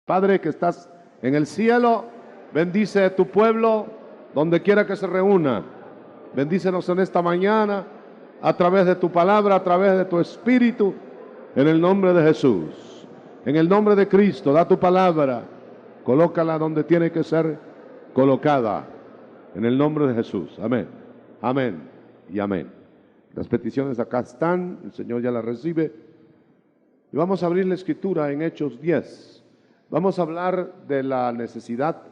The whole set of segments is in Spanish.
Padre que estás en el cielo, bendice tu pueblo donde quiera que se reúna. Bendícenos en esta mañana a través de tu palabra, a través de tu espíritu, en el nombre de Jesús. En el nombre de Cristo, da tu palabra, colócala donde tiene que ser colocada. En el nombre de Jesús. Amén. Amén y amén. Las peticiones acá están, el Señor ya las recibe. Y vamos a abrir la escritura en Hechos 10. Vamos a hablar de la necesidad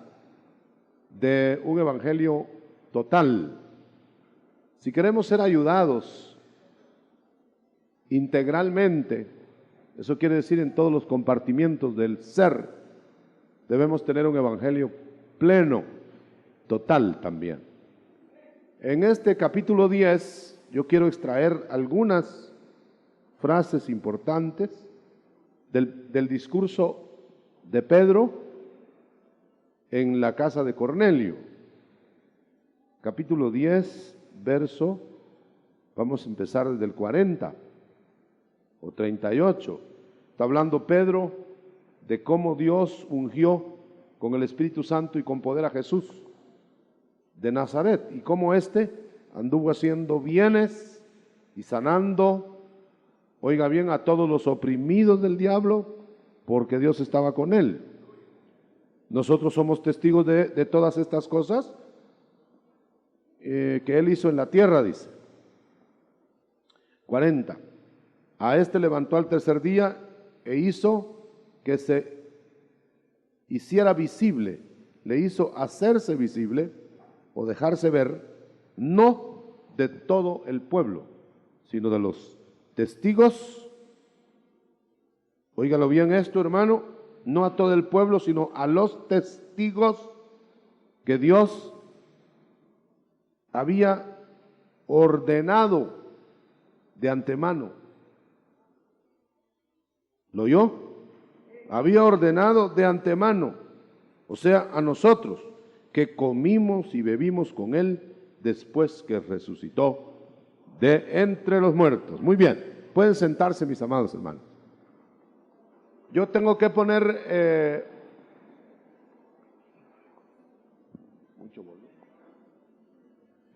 de un evangelio total. Si queremos ser ayudados integralmente, eso quiere decir en todos los compartimientos del ser, debemos tener un evangelio pleno, total también. En este capítulo 10, yo quiero extraer algunas frases importantes del discurso de Pedro en la casa de Cornelio. Capítulo 10, verso, vamos a empezar desde el 40 o 38. Está hablando Pedro de cómo Dios ungió con el Espíritu Santo y con poder a Jesús de Nazaret, y cómo éste anduvo haciendo bienes y sanando, oiga bien, a todos los oprimidos del diablo, porque Dios estaba con él. Nosotros somos testigos de todas estas cosas que él hizo en la tierra, dice. 40. A este levantó al tercer día e hizo que se hiciera visible, le hizo hacerse visible o dejarse ver, no de todo el pueblo, sino de los testigos. Óigalo bien esto, hermano, no a todo el pueblo, sino a los testigos que Dios había ordenado de antemano. ¿Lo oyó? Había ordenado de antemano, o sea, a nosotros, que comimos y bebimos con Él después que resucitó de entre los muertos. Muy bien, pueden sentarse, mis amados hermanos. Yo tengo que poner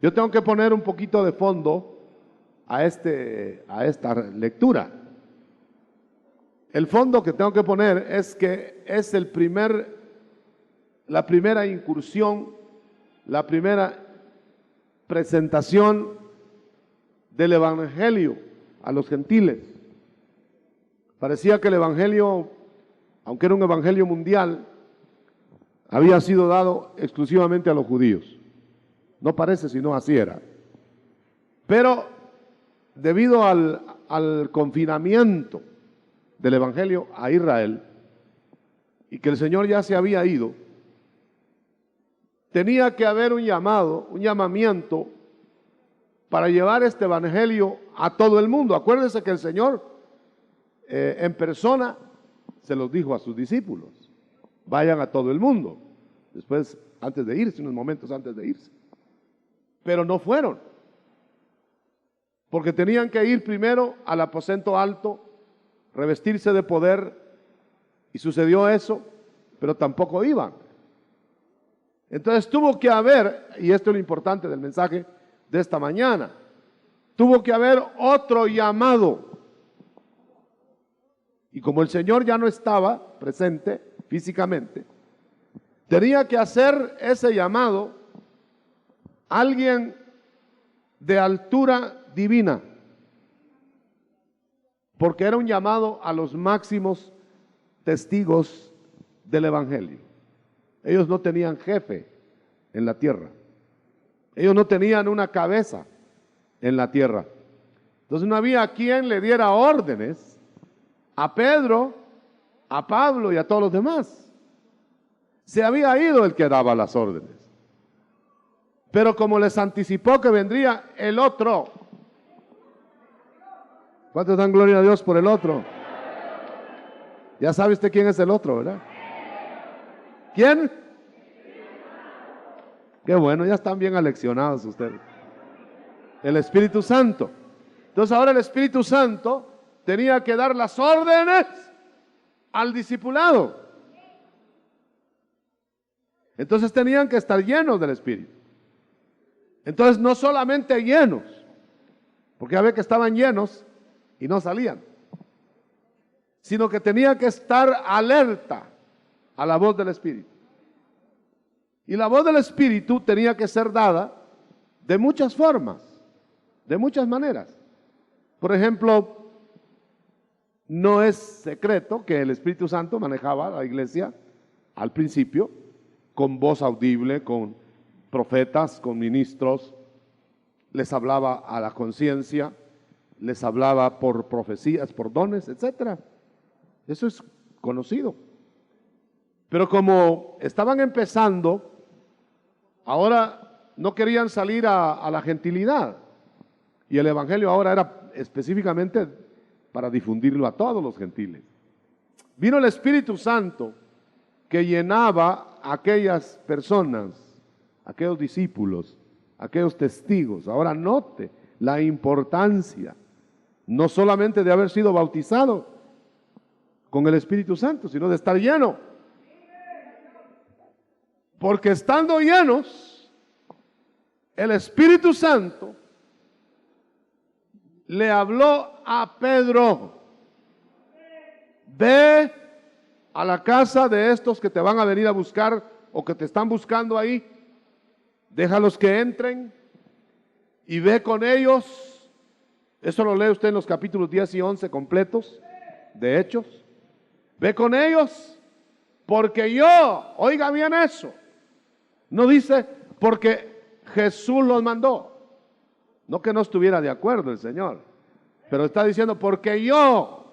yo tengo que poner un poquito de fondo a esta lectura. El fondo que tengo que poner es que es la primera incursión, la primera presentación del evangelio a los gentiles. Parecía que el evangelio, aunque era un evangelio mundial, había sido dado exclusivamente a los judíos. No parece, sino así era. Pero debido al confinamiento del evangelio a Israel, y que el Señor ya se había ido, tenía que haber un llamado, un llamamiento para llevar este evangelio a todo el mundo. Acuérdense que el Señor en persona se los dijo a sus discípulos: vayan a todo el mundo. Después, antes de irse, unos momentos antes de irse. Pero no fueron, porque tenían que ir primero al aposento alto, revestirse de poder, y sucedió eso, pero tampoco iban. Entonces tuvo que haber, y esto es lo importante del mensaje de esta mañana, tuvo que haber otro llamado. Y como el Señor ya no estaba presente físicamente, tenía que hacer ese llamado alguien de altura divina, porque era un llamado a los máximos testigos del evangelio. Ellos no tenían jefe en la tierra, ellos no tenían una cabeza en la tierra. Entonces no había quien le diera órdenes a Pedro, a Pablo y a todos los demás. Se había ido el que daba las órdenes. Pero como les anticipó que vendría el otro. ¿Cuántos dan gloria a Dios por el otro? Ya sabe usted quién es el otro, ¿verdad? ¿Quién? Qué bueno, ya están bien aleccionados ustedes. El Espíritu Santo. Entonces ahora el Espíritu Santo tenía que dar las órdenes al discipulado. Entonces tenían que estar llenos del Espíritu. Entonces no solamente llenos, porque a ver que estaban llenos y no salían, sino que tenían que estar alerta a la voz del Espíritu. Y la voz del Espíritu tenía que ser dada de muchas formas, de muchas maneras. Por ejemplo, no es secreto que el Espíritu Santo manejaba a la iglesia al principio con voz audible, con profetas, con ministros, les hablaba a la conciencia, les hablaba por profecías, por dones, etc. Eso es conocido. Pero como estaban empezando, ahora no querían salir a la gentilidad. Y el evangelio ahora era específicamente para difundirlo a todos los gentiles. Vino el Espíritu Santo que llenaba a aquellas personas, aquellos discípulos, aquellos testigos. Ahora note la importancia, no solamente de haber sido bautizado con el Espíritu Santo, sino de estar lleno. Porque estando llenos, el Espíritu Santo le habló a Pedro: ve a la casa de estos que te van a venir a buscar o que te están buscando ahí, déjalos que entren y ve con ellos. Eso lo lee usted en los capítulos 10 y 11 completos de Hechos. Ve con ellos, porque yo, oiga bien eso, no dice porque Jesús los mandó. No que no estuviera de acuerdo el Señor, pero está diciendo porque yo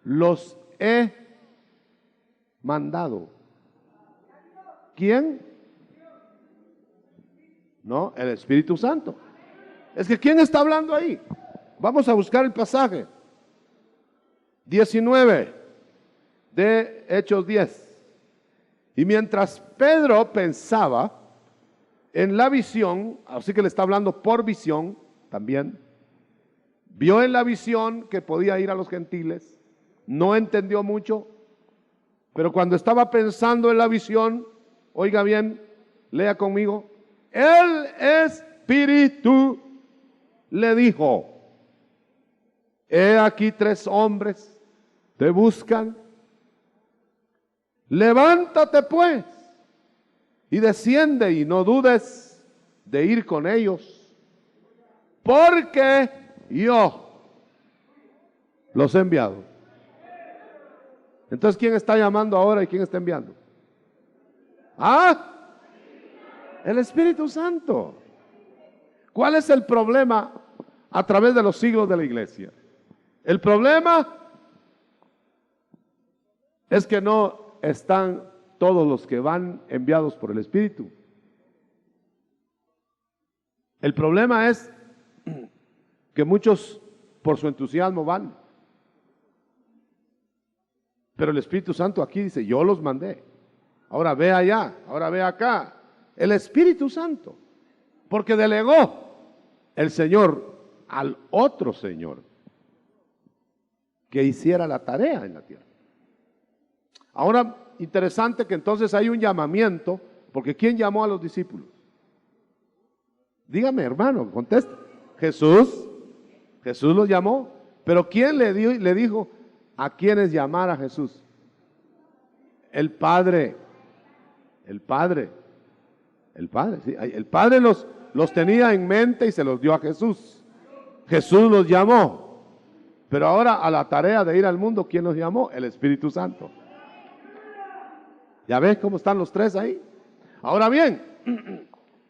los he mandado. ¿Quién? No, el Espíritu Santo. Es que ¿quién está hablando ahí? Vamos a buscar el pasaje 19 de Hechos 10. Y mientras Pedro pensaba en la visión, así que le está hablando por visión también, vio en la visión que podía ir a los gentiles, no entendió mucho, pero cuando estaba pensando en la visión, oiga bien, lea conmigo, el Espíritu le dijo: he aquí 3 hombres te buscan, levántate pues y desciende y no dudes de ir con ellos, porque yo los he enviado. Entonces, ¿quién está llamando ahora y quién está enviando? ¿Ah? El Espíritu Santo. ¿Cuál es el problema a través de los siglos de la iglesia? El problema es que no están todos los que van enviados por el Espíritu. El problema es que muchos por su entusiasmo van. Pero el Espíritu Santo aquí dice: yo los mandé. Ahora ve allá, ahora ve acá. El Espíritu Santo. Porque delegó el Señor al otro Señor que hiciera la tarea en la tierra. Ahora, interesante que entonces hay un llamamiento, porque ¿quién llamó a los discípulos? Dígame, hermano, conteste. Jesús. Jesús los llamó. Pero ¿quién le dijo a quienes llamar a Jesús? El Padre. El Padre. El Padre, sí. El Padre los tenía en mente y se los dio a Jesús. Jesús los llamó. Pero ahora a la tarea de ir al mundo, ¿quién los llamó? El Espíritu Santo. ¿Ya ves cómo están los 3 ahí? Ahora bien,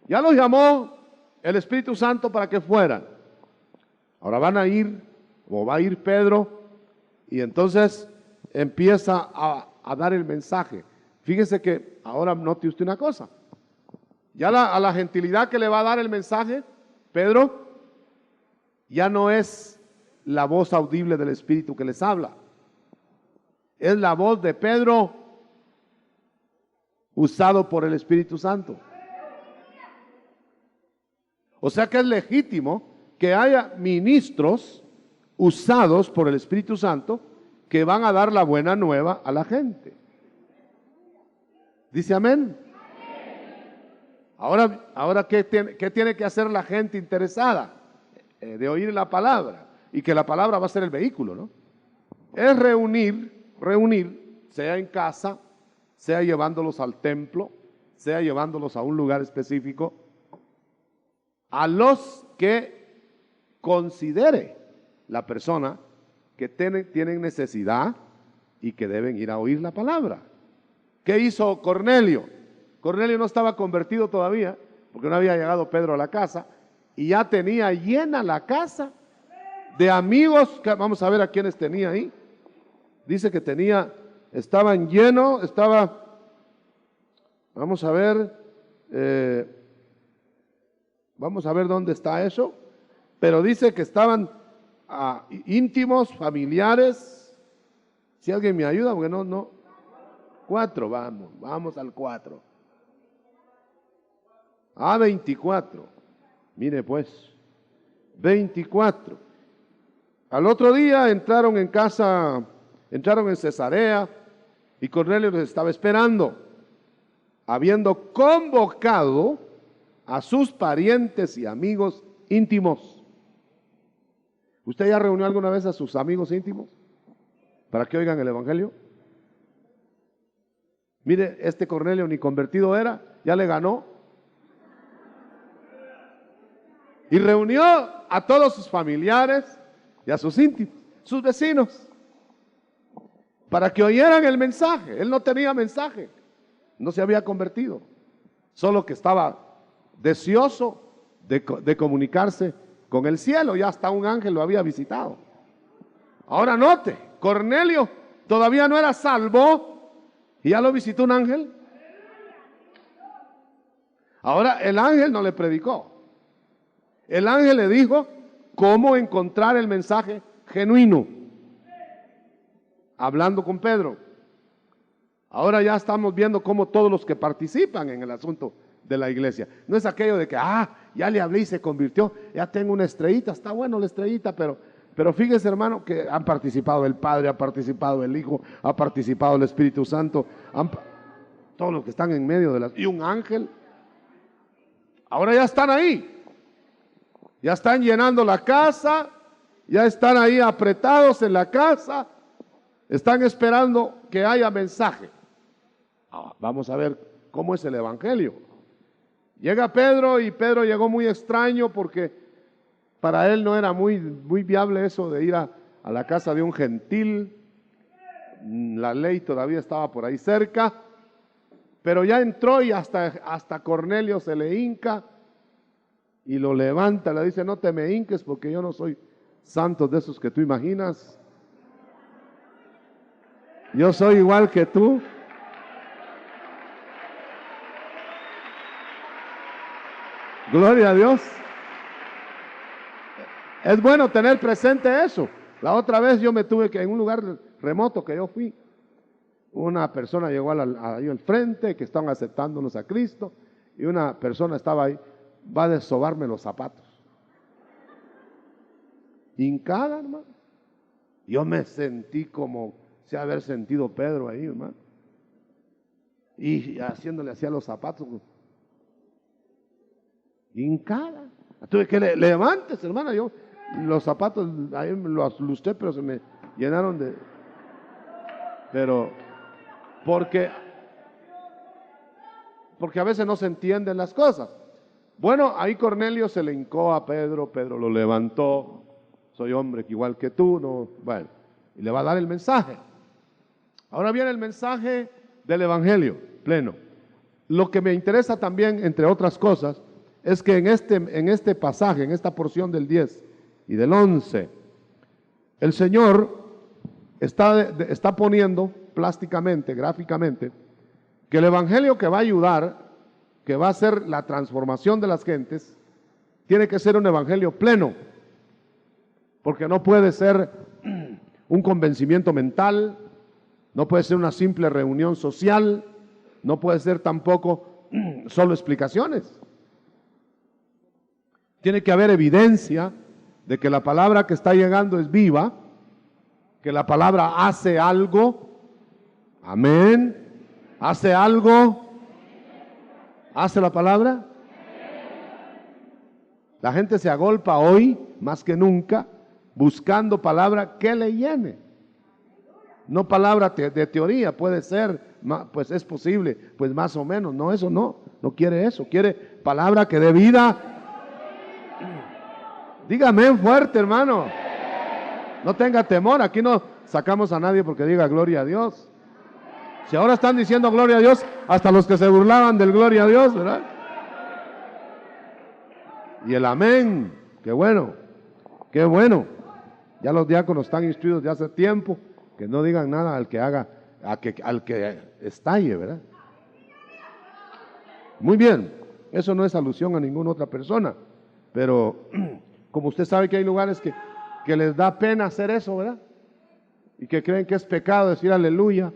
ya los llamó el Espíritu Santo para que fueran. Ahora van a ir, o va a ir Pedro, y entonces empieza a dar el mensaje. Fíjese que ahora note usted una cosa. Ya a la gentilidad que le va a dar el mensaje, Pedro, ya no es la voz audible del Espíritu que les habla. Es la voz de Pedro usado por el Espíritu Santo. O sea que es legítimo que haya ministros usados por el Espíritu Santo que van a dar la buena nueva a la gente. ¿Dice amén? Ahora ¿qué tiene que hacer la gente interesada de oír la palabra? Y que la palabra va a ser el vehículo, ¿no? Es reunir, sea en casa, sea llevándolos al templo, sea llevándolos a un lugar específico, a los que considere la persona que tienen necesidad y que deben ir a oír la palabra. ¿Qué hizo Cornelio? Cornelio no estaba convertido todavía, porque no había llegado Pedro a la casa, y ya tenía llena la casa de amigos, vamos a ver a quiénes tenía ahí. Dice que estaban llenos, vamos a ver dónde está eso, pero dice que estaban íntimos, familiares. Si alguien me ayuda, porque no, 4, vamos al 4. 24, mire pues, 24. Al otro día entraron en Cesarea, y Cornelio les estaba esperando, habiendo convocado a sus parientes y amigos íntimos. ¿Usted ya reunió alguna vez a sus amigos íntimos para que oigan el evangelio? Mire, este Cornelio ni convertido era, ya le ganó. Y reunió a todos sus familiares y a sus íntimos, sus vecinos, para que oyeran el mensaje. Él no tenía mensaje, no se había convertido, solo que estaba deseoso de comunicarse con el cielo. Ya hasta un ángel lo había visitado. Ahora note, Cornelio todavía no era salvo y ya lo visitó un ángel. Ahora el ángel no le predicó. El ángel le dijo cómo encontrar el mensaje genuino, hablando con Pedro. Ahora ya estamos viendo cómo todos los que participan en el asunto de la iglesia, no es aquello de que, ya le hablé y se convirtió, ya tengo una estrellita, está bueno la estrellita, pero fíjese, hermano, que han participado el Padre, ha participado el Hijo, ha participado el Espíritu Santo, todos los que están en medio y un ángel. Ahora ya están ahí. Ya están llenando la casa, ya están ahí apretados en la casa, están esperando que haya mensaje. Vamos a ver cómo es el evangelio. Llega Pedro, y Pedro llegó muy extraño porque para él no era muy viable eso de ir a la casa de un gentil. La ley todavía estaba por ahí cerca, pero ya entró y hasta Cornelio se le hinca y lo levanta, le dice: no te me hinques porque yo no soy santo de esos que tú imaginas. Yo soy igual que tú. Gloria a Dios. Es bueno tener presente eso. La otra vez yo me tuve que, en un lugar remoto que yo fui, una persona llegó ahí al frente, que estaban aceptándonos a Cristo, y una persona estaba ahí, va a desobarme los zapatos. Hincada, hermano. Yo me sentí como se haber sentido Pedro ahí, hermano. Y haciéndole así a los zapatos. Hincada. Tuve que levantes, hermano. Yo los zapatos ahí los lustré, pero se me llenaron de... Pero porque a veces no se entienden las cosas. Bueno, ahí Cornelio se le hincó a Pedro, Pedro lo levantó: soy hombre igual que tú, no, bueno, y le va a dar el mensaje. Ahora viene el mensaje del evangelio pleno. Lo que me interesa también, entre otras cosas, es que en este pasaje, en esta porción del 10 y del 11, el Señor está poniendo plásticamente, gráficamente, que el evangelio que va a ayudar, que va a ser la transformación de las gentes, tiene que ser un evangelio pleno, porque no puede ser un convencimiento mental, no puede ser una simple reunión social, no puede ser tampoco solo explicaciones. Tiene que haber evidencia de que la palabra que está llegando es viva, que la palabra hace algo, amén, hace algo, ¿Hace la palabra? La gente se agolpa hoy, más que nunca, buscando palabra que le llene. No palabra de teoría, puede ser, pues es posible, pues más o menos. No, eso no quiere eso. Quiere palabra que dé vida. Dígame fuerte, hermano. No tenga temor, aquí no sacamos a nadie porque diga gloria a Dios. Si ahora están diciendo gloria a Dios, hasta los que se burlaban del gloria a Dios, ¿verdad? Y el amén, qué bueno, qué bueno. Ya los diáconos están instruidos de hace tiempo, que no digan nada al que haga, al que estalle, ¿verdad? Muy bien, eso no es alusión a ninguna otra persona, pero como usted sabe que hay lugares que les da pena hacer eso, ¿verdad? Y que creen que es pecado decir aleluya.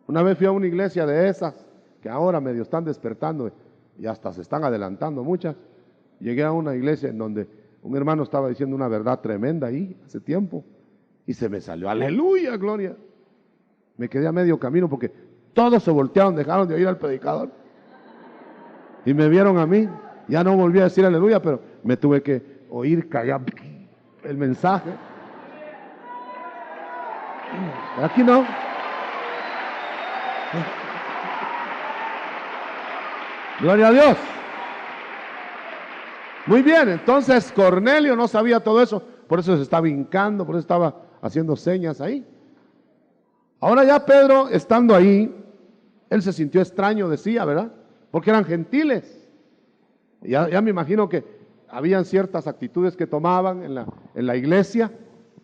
Una vez fui a una iglesia de esas, que ahora medio están despertando y hasta se están adelantando muchas. Llegué a una iglesia en donde un hermano estaba diciendo una verdad tremenda ahí, hace tiempo, y se me salió, aleluya, gloria. Me quedé a medio camino porque todos se voltearon, dejaron de oír al predicador. Y me vieron a mí, ya no volví a decir aleluya, pero me tuve que oír callar el mensaje. Aquí no. Gloria a Dios. Muy bien, entonces Cornelio no sabía todo eso, por eso se estaba hincando, por eso estaba haciendo señas ahí. Ahora ya Pedro, estando ahí, él se sintió extraño, decía, ¿verdad? Porque eran gentiles. Ya me imagino que habían ciertas actitudes que tomaban en la iglesia,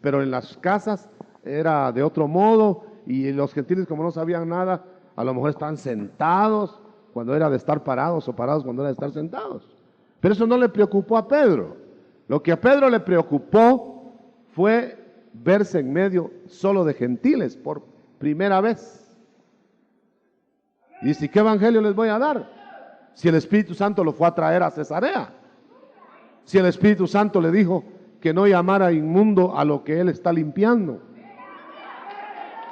pero en las casas era de otro modo, y los gentiles, como no sabían nada, a lo mejor estaban sentados cuando era de estar parados, o parados cuando era de estar sentados. Pero eso no le preocupó a Pedro. Lo que a Pedro le preocupó fue verse en medio solo de gentiles por primera vez. Y dice, ¿qué evangelio les voy a dar? Si el Espíritu Santo lo fue a traer a Cesarea. Si el Espíritu Santo le dijo que no llamara inmundo a lo que él está limpiando.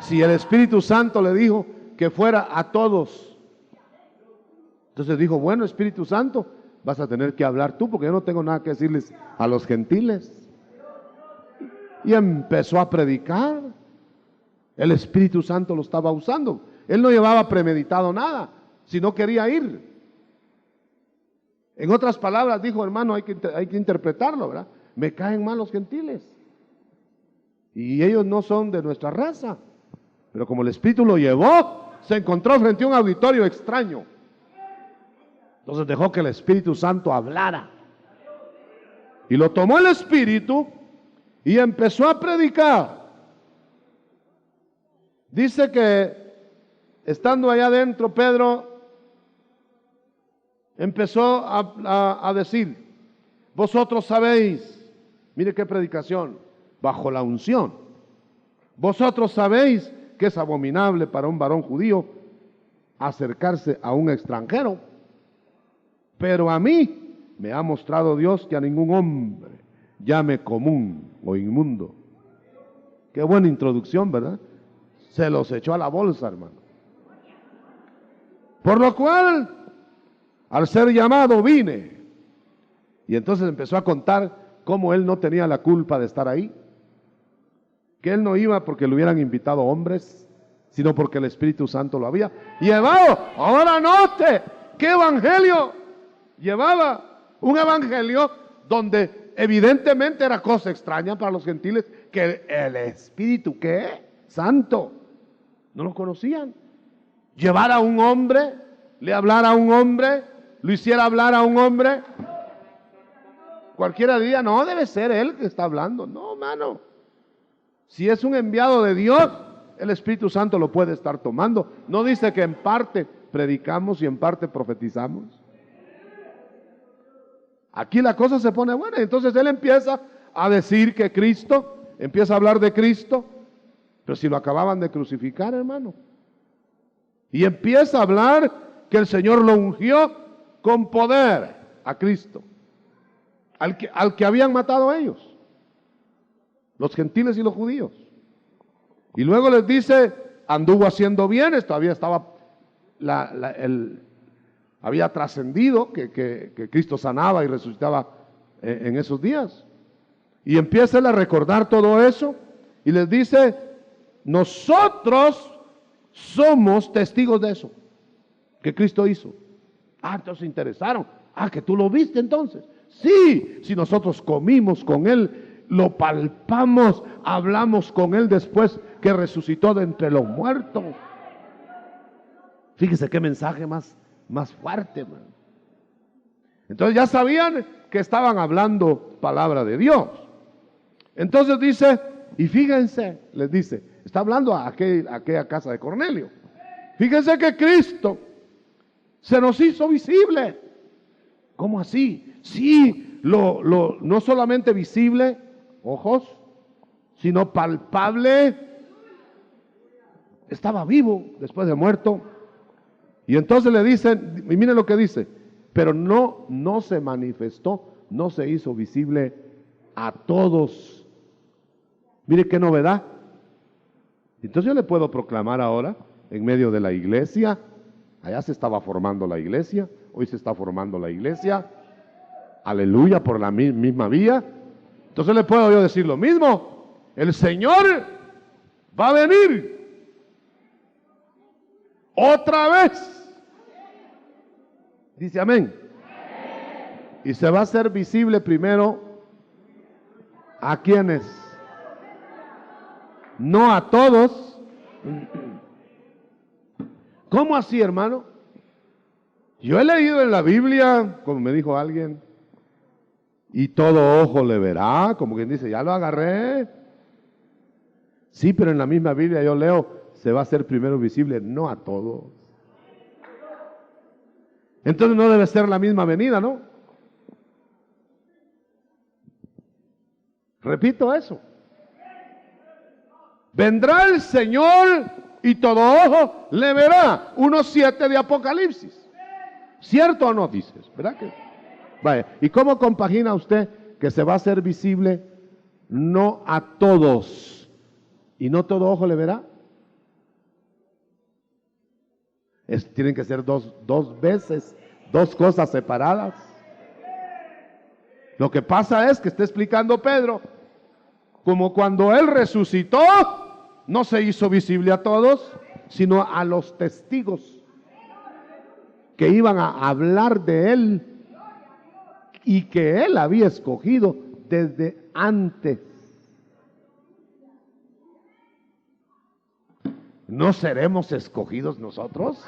Si el Espíritu Santo le dijo que fuera a todos. Entonces dijo, bueno, Espíritu Santo, vas a tener que hablar tú, porque yo no tengo nada que decirles a los gentiles. Y empezó a predicar. El Espíritu Santo lo estaba usando. Él no llevaba premeditado nada, sino quería ir. En otras palabras, dijo, hermano, hay que interpretarlo, ¿verdad? Me caen mal los gentiles. Y ellos no son de nuestra raza. Pero como el Espíritu lo llevó, se encontró frente a un auditorio extraño. Entonces dejó que el Espíritu Santo hablara. Y lo tomó el Espíritu y empezó a predicar. Dice que estando allá adentro, Pedro empezó a decir, vosotros sabéis, mire qué predicación, bajo la unción. Vosotros sabéis que es abominable para un varón judío acercarse a un extranjero. Pero a mí me ha mostrado Dios que a ningún hombre llame común o inmundo. Qué buena introducción, ¿verdad? Se los echó a la bolsa, hermano. Por lo cual, al ser llamado, vine. Y entonces empezó a contar cómo él no tenía la culpa de estar ahí. Que él no iba porque le hubieran invitado hombres, sino porque el Espíritu Santo lo había llevado. Ahora note, ¿qué evangelio llevaba? Un evangelio donde evidentemente era cosa extraña para los gentiles, que el Espíritu, ¿qué? Santo, no lo conocían. Llevar a un hombre, le hablara a un hombre, lo hiciera hablar a un hombre. Cualquiera diría, no, debe ser él que está hablando. No, mano. Si es un enviado de Dios, el Espíritu Santo lo puede estar tomando. No dice que en parte predicamos y en parte profetizamos. Aquí la cosa se pone buena. Entonces él empieza a decir que Cristo, empieza a hablar de Cristo, pero si lo acababan de crucificar, hermano. Y empieza a hablar que el Señor lo ungió con poder a Cristo, al que habían matado a ellos, los gentiles y los judíos. Y luego les dice, anduvo haciendo bienes, todavía estaba había trascendido, que Cristo sanaba y resucitaba en esos días. Y empieza a recordar todo eso y les dice, nosotros somos testigos de eso que Cristo hizo. Ah, entonces se interesaron. Ah, que tú lo viste entonces. Sí, si nosotros comimos con Él, lo palpamos, hablamos con Él después que resucitó de entre los muertos. Fíjese qué mensaje más fuerte, man. Entonces ya sabían que estaban hablando palabra de Dios. Entonces dice, y fíjense, les dice, está hablando a aquella casa de Cornelio. Fíjense que Cristo se nos hizo visible. ¿Cómo así? Sí, no solamente visible, ojos, sino palpable. Estaba vivo después de muerto. Y entonces le dicen, y miren lo que dice, pero no se manifestó, no se hizo visible a todos. Mire qué novedad. Entonces yo le puedo proclamar ahora, en medio de la iglesia, allá se estaba formando la iglesia, hoy se está formando la iglesia, aleluya, por la misma vía. Entonces le puedo yo decir lo mismo, el Señor va a venir otra vez. Dice amén. Y se va a hacer visible primero a quienes, no a todos. ¿Cómo así, hermano? Yo he leído en la Biblia, como me dijo alguien, y todo ojo le verá, como quien dice, ya lo agarré. Sí, pero en la misma Biblia yo leo, se va a hacer primero visible, no a todos. Entonces no debe ser la misma venida, ¿no? Repito eso. Vendrá el Señor y todo ojo le verá. 1:7 de Apocalipsis. ¿Cierto o no, dices? ¿Verdad que? Vaya, ¿y cómo compagina usted que se va a hacer visible no a todos y no todo ojo le verá? Tienen que ser dos veces, dos cosas separadas. Lo que pasa es que está explicando Pedro, como cuando Él resucitó, no se hizo visible a todos, sino a los testigos que iban a hablar de Él y que Él había escogido desde antes. ¿No seremos escogidos nosotros?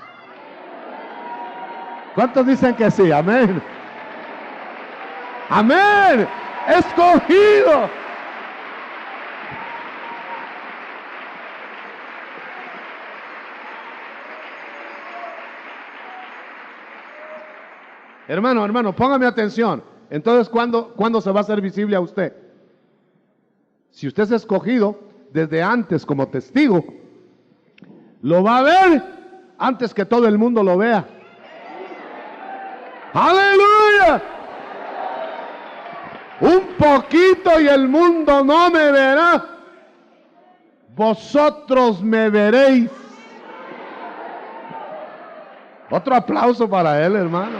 ¿Cuántos dicen que sí? Amén. Amén. Escogido. Hermano, póngame atención. Entonces, ¿cuándo se va a hacer visible a usted? Si usted es escogido desde antes como testigo, lo va a ver antes que todo el mundo lo vea. ¡Aleluya! Un poquito y el mundo no me verá. Vosotros me veréis. Otro aplauso para él, hermano.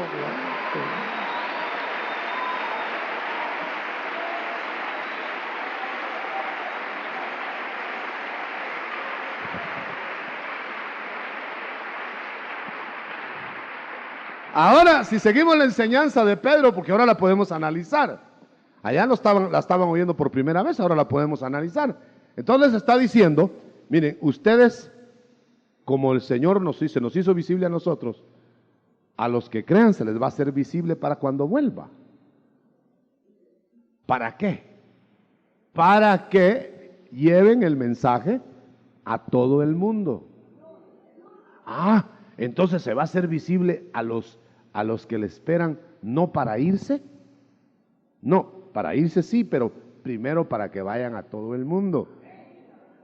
Ahora, si seguimos la enseñanza de Pedro, porque ahora la podemos analizar. Allá la estaban oyendo por primera vez, ahora la podemos analizar. Entonces está diciendo, miren, ustedes, como el Señor nos hizo visible a nosotros, a los que crean se les va a hacer visible para cuando vuelva. ¿Para qué? Para que lleven el mensaje a todo el mundo. Ah, entonces se va a hacer visible a los que le esperan, no para irse. No, para irse sí, pero primero para que vayan a todo el mundo.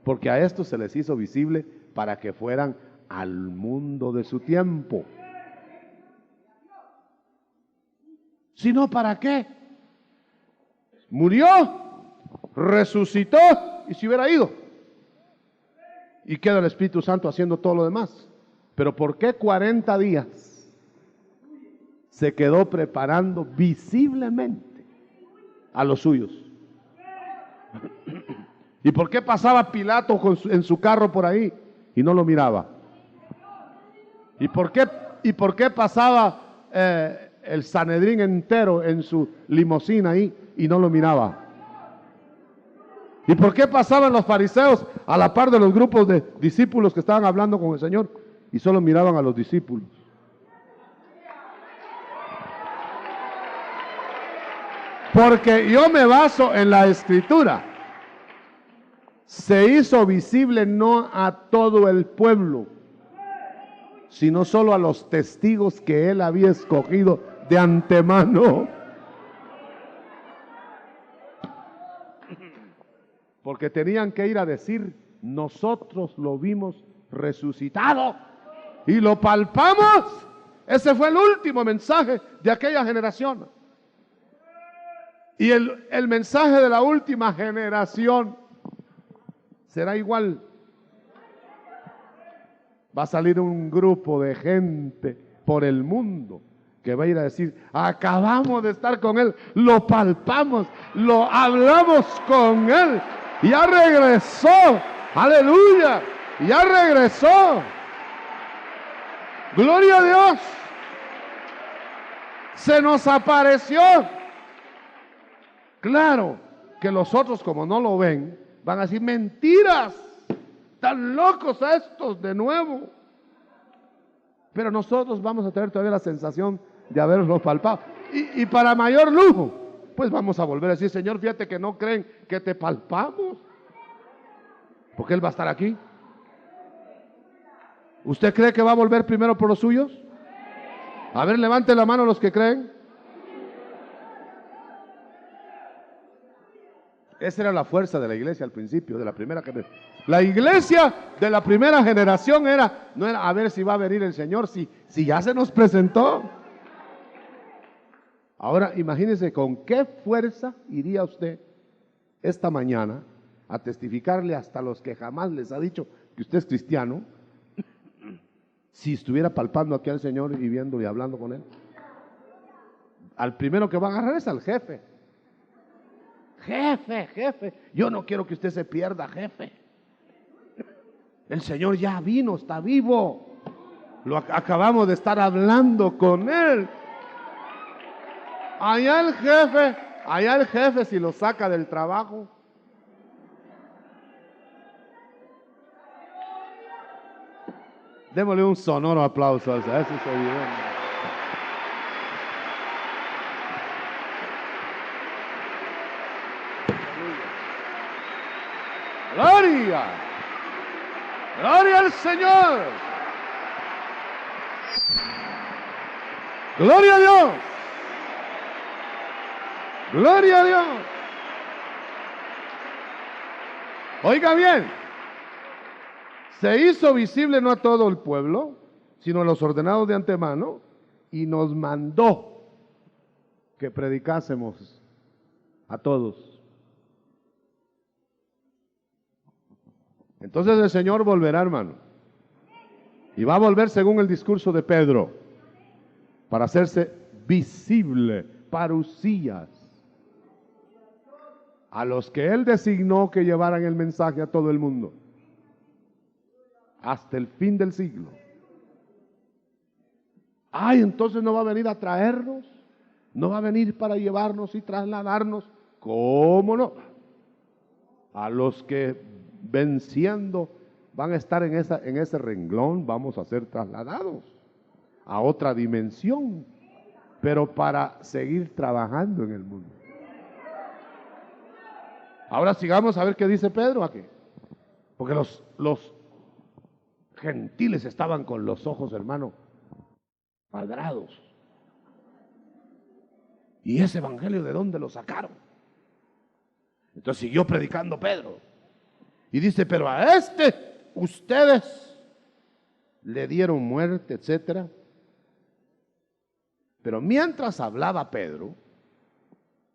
Porque a estos se les hizo visible para que fueran al mundo de su tiempo. Si no, ¿para qué? Murió, resucitó y se hubiera ido. Y queda el Espíritu Santo haciendo todo lo demás. Pero ¿por qué 40 días? se quedó preparando visiblemente a los suyos. ¿Y por qué pasaba Pilato en su carro por ahí y no lo miraba? ¿Y por qué pasaba el Sanedrín entero en su limusina ahí y no lo miraba? ¿Y por qué pasaban los fariseos a la par de los grupos de discípulos que estaban hablando con el Señor y solo miraban a los discípulos? Porque yo me baso en la Escritura. Se hizo visible no a todo el pueblo, sino solo a los testigos que él había escogido de antemano. Porque tenían que ir a decir: nosotros lo vimos resucitado y lo palpamos. Ese fue el último mensaje de aquella generación. Y el mensaje de la última generación será igual. Va a salir un grupo de gente por el mundo que va a ir a decir: acabamos de estar con él, lo palpamos, lo hablamos con él, ya regresó, aleluya, ya regresó, gloria a Dios, se nos apareció. Claro que los otros, como no lo ven, van a decir: mentiras, tan locos estos de nuevo. Pero nosotros vamos a tener todavía la sensación de haberlos palpado. Y para mayor lujo, pues vamos a volver a decir: Señor, fíjate que no creen que te palpamos, porque Él va a estar aquí. ¿Usted cree que va a volver primero por los suyos? A ver, levante la mano los que creen. Esa era la fuerza de la iglesia al principio, de la primera generación. La iglesia de la primera generación no era a ver si va a venir el Señor, si ya se nos presentó. Ahora imagínense con qué fuerza iría usted esta mañana a testificarle hasta los que jamás les ha dicho que usted es cristiano, si estuviera palpando aquí al Señor y viendo y hablando con Él. Al primero que va a agarrar es al jefe. Jefe, yo no quiero que usted se pierda, jefe. El Señor ya vino, está vivo. Acabamos de estar hablando con Él. Allá el jefe si lo saca del trabajo. Démosle un sonoro aplauso a eso, se evidente. Gloria, gloria al Señor, gloria a Dios, gloria a Dios. Oiga bien, se hizo visible no a todo el pueblo, sino a los ordenados de antemano, y nos mandó que predicásemos a todos. Entonces el Señor volverá, hermano, y va a volver según el discurso de Pedro, para hacerse visible, parusías, a los que Él designó que llevaran el mensaje a todo el mundo, hasta el fin del siglo. Ay, entonces no va a venir a traernos, no va a venir para llevarnos y trasladarnos. ¿Cómo no? A los que venciendo van a estar en ese renglón, vamos a ser trasladados a otra dimensión, pero para seguir trabajando en el mundo. Ahora sigamos a ver qué dice Pedro aquí, porque los gentiles estaban con los ojos, hermano, cuadrados. ¿Y ese evangelio de dónde lo sacaron? Entonces siguió predicando Pedro. Y dice: pero a ustedes le dieron muerte, etcétera. Pero mientras hablaba Pedro,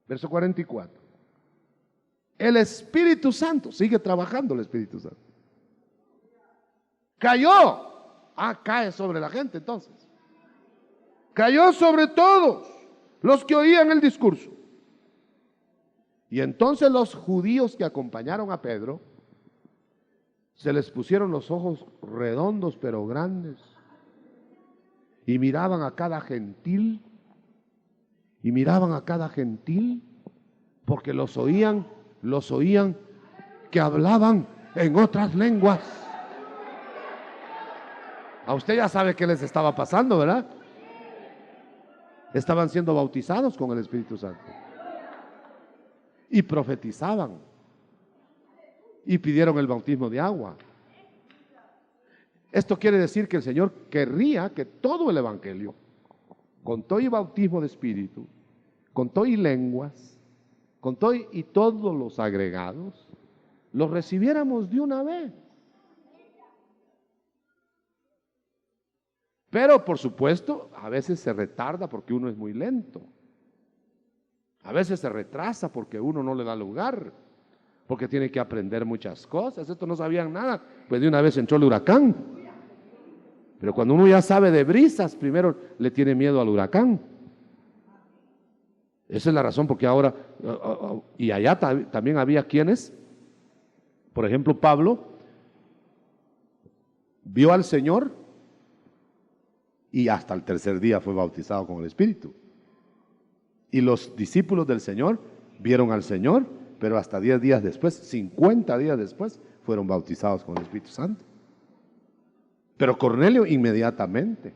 verso 44, el Espíritu Santo, sigue trabajando el Espíritu Santo, cayó. Cae sobre la gente entonces. cayó sobre todos los que oían el discurso. Y entonces los judíos que acompañaron a Pedro, se les pusieron los ojos redondos pero grandes, y miraban a cada gentil, porque los oían que hablaban en otras lenguas. A usted ya sabe qué les estaba pasando, ¿verdad? Estaban siendo bautizados con el Espíritu Santo y profetizaban y pidieron el bautismo de agua. Esto quiere decir que el Señor querría que todo el evangelio, con todo y bautismo de espíritu, con todo y lenguas, con todo y todos los agregados, los recibiéramos de una vez. Pero por supuesto, a veces se retarda porque uno es muy lento. A veces se retrasa porque uno no le da lugar, porque tiene que aprender muchas cosas. Esto no sabían nada, pues de una vez entró el huracán. Pero cuando uno ya sabe de brisas, primero le tiene miedo al huracán. Esa es la razón porque ahora, y allá también había quienes, por ejemplo Pablo, vio al Señor y hasta el tercer día fue bautizado con el Espíritu. Y los discípulos del Señor vieron al Señor, pero hasta 10 días después, 50 días después, fueron bautizados con el Espíritu Santo. Pero Cornelio inmediatamente.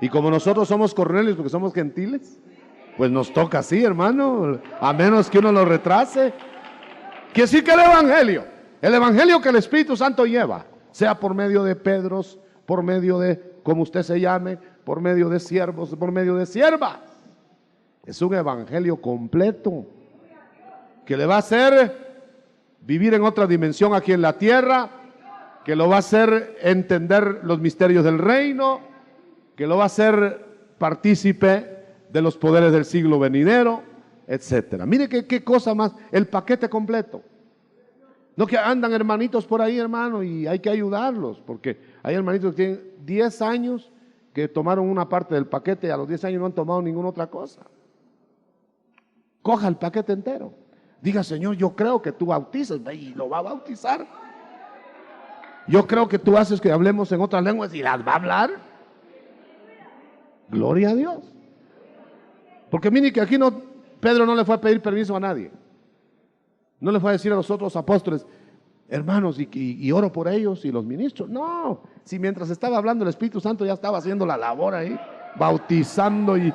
Y como nosotros somos Cornelios porque somos gentiles, pues nos toca así, hermano, a menos que uno lo retrase. Que sí que el evangelio que el Espíritu Santo lleva, sea por medio de Pedros, por medio de, como usted se llame, por medio de siervos, por medio de siervas, es un evangelio completo que le va a hacer vivir en otra dimensión aquí en la tierra, que lo va a hacer entender los misterios del reino, que lo va a hacer partícipe de los poderes del siglo venidero, etcétera. Mire qué cosa más, el paquete completo. No que andan hermanitos por ahí, hermano, y hay que ayudarlos, porque hay hermanitos que tienen 10 años que tomaron una parte del paquete y a los 10 años no han tomado ninguna otra cosa. Coja el paquete entero. Diga, Señor, yo creo que tú bautizas, y lo va a bautizar. Yo creo que tú haces que hablemos en otras lenguas y las va a hablar. Gloria a Dios. Porque mire que aquí Pedro no le fue a pedir permiso a nadie. No le fue a decir a los otros apóstoles, hermanos, y oro por ellos y los ministros. No, si mientras estaba hablando el Espíritu Santo ya estaba haciendo la labor ahí, bautizando y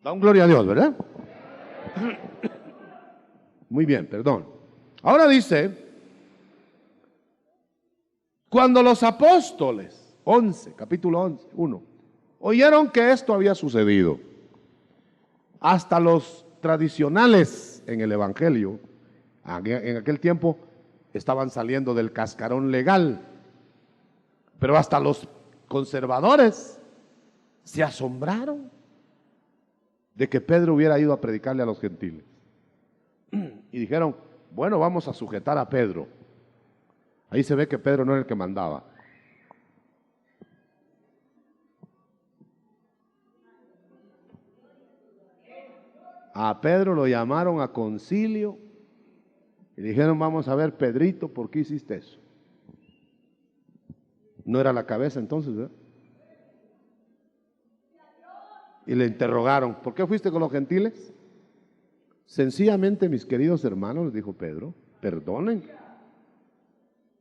da un gloria a Dios, ¿verdad? Muy bien, perdón. Ahora dice, cuando los apóstoles, capítulo 11, 1, oyeron que esto había sucedido, hasta los tradicionales en el evangelio, en aquel tiempo estaban saliendo del cascarón legal, pero hasta los conservadores se asombraron de que Pedro hubiera ido a predicarle a los gentiles. Y dijeron, bueno, vamos a sujetar a Pedro. Ahí se ve que Pedro no era el que mandaba. A Pedro lo llamaron a concilio y dijeron, vamos a ver, Pedrito, ¿por qué hiciste eso? No era la cabeza entonces, ¿verdad? Y le interrogaron, ¿por qué fuiste con los gentiles? Sencillamente, mis queridos hermanos, les dijo Pedro, perdonen,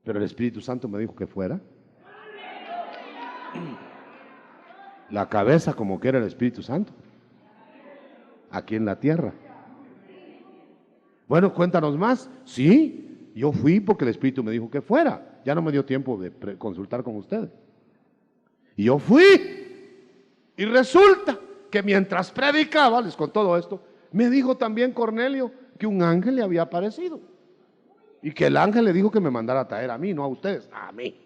pero el Espíritu Santo me dijo que fuera. La cabeza como que era el Espíritu Santo, aquí en la tierra. Bueno, cuéntanos más. Sí, yo fui porque el Espíritu me dijo que fuera. Ya no me dio tiempo de consultar con ustedes. Y yo fui. Y resulta que mientras predicaba, les con todo esto, me dijo también Cornelio que un ángel le había aparecido. Y que el ángel le dijo que me mandara a traer a mí, no a ustedes, a mí.